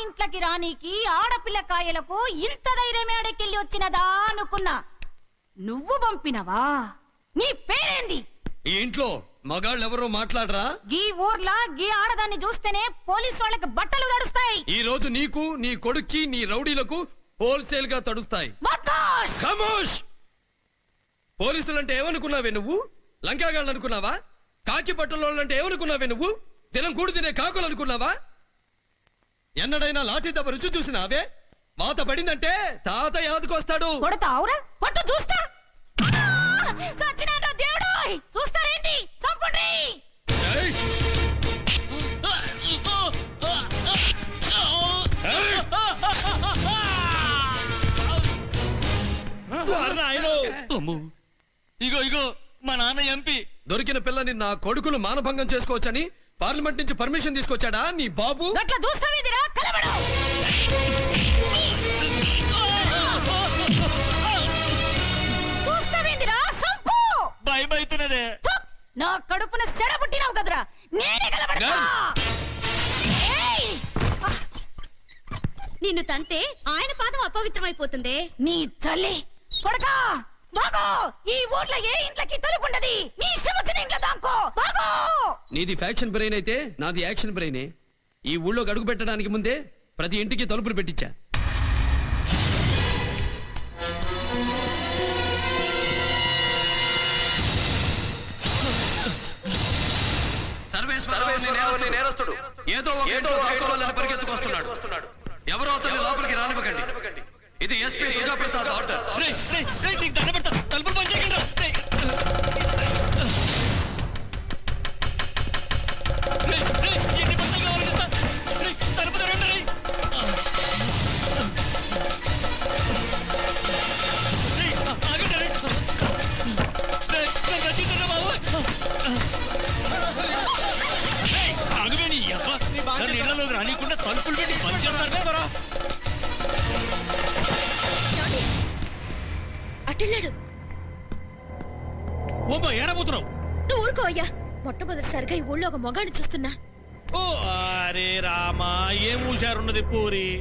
ఇంట్లోకి రానీకి ఆడపిల్ల కాయలకు ఇంత ధైర్యం ఏడకెళ్ళి వచ్చినదా అనుకున్నా. నువ్వు పంపినవా? నీ పేరేంది? ఈ ఇంట్లో మగాళ్ళు ఎవరో మాట్లాడరా? గీ ఊర్లా గీ ఆడదాన్ని చూస్తేనే పోలీసు వాళ్ళకి బట్టలు తడుస్తాయి. ఈ రోజు నీకు, నీ కొడుక్కి, నీ రౌడీలకు హోల్సేల్ గా తడుస్తాయి. ఖమోష్! పోలీసులంటే ఏమనుకున్నావే నువ్వు? లంకాగాళ్ళు అనుకున్నావా? కాకి బట్టలోళ్ళంటే ఏమనుకున్నావే నువ్వు? దినం కూడి తినే కాకులు అనుకున్నావా? ఎన్నడైనా లాఠీ దెబ్బ రుచి చూసినావే? వాత పడిందంటే తాత యాదకొస్తాడు. కొడతావురా? కొట్టు చూస్తా. సచ్చినాడు దేవుడు! చూస్తారేంటి? చంపండి! ఏయ్! ఇగో ఇగో మా నాన్న ఎంపీ. దొరికిన పిల్లని నా కొడుకులు మానభంగం చేసుకోవచ్చని పార్లమెంట్ నుంచి పర్మిషన్ తీసుకొచ్చాడా నీ బాబు? గట్ల చూస్తావేదిరా? కలబడు! చూస్తావేదిరా? సంపు! భయమైతున్నదే. నా కడుపున సెడ పుట్టినావు కదరా, నేనే కలబడతా. నిన్ను తంతే ఆయన పాదం అపవిత్రమైపోతుంది. నీ తల్లి కొడకా బాగో! ఈ ఊర్లో ఏ ఇంట్లోకి తలుపుండది. నీ ఇష్టం వచ్చిన ఇంట్లో దాంకో. బాగో! నీది ఫ్యాక్షన్ బ్రెయిన్ అయితే నాది యాక్షన్ బ్రెయినే. ఈ ఊళ్ళో అడుగు పెట్టడానికి ముందే ప్రతి ఇంటికి తలుపులు పెట్టించా. నేరస్తుడు ఏదో పరిగెత్తుకొస్తున్నాడు. ఎవరో అతన్ని లోపలికి రానివ్వకండి. ఇది ఎస్పీ దుర్గాప్రసాద్ ఆర్డర్. తలుపులు పనిచేయకుండా తలుపు తెరండి. నీళ్ళలోకి రానికుండా తలుపులు పెట్టి పని చేస్తారు. అటున్నాడు. ఓమో ఏడబోతున్నావు? నువ్వు ఊరుకో అయ్యా. మొట్టమొదటిసారిగా ఈ ఊళ్ళో ఒక మొగాడిని చూస్తున్నా. ఓ అరే రామా, ఏం ఊశారున్నది పూరి.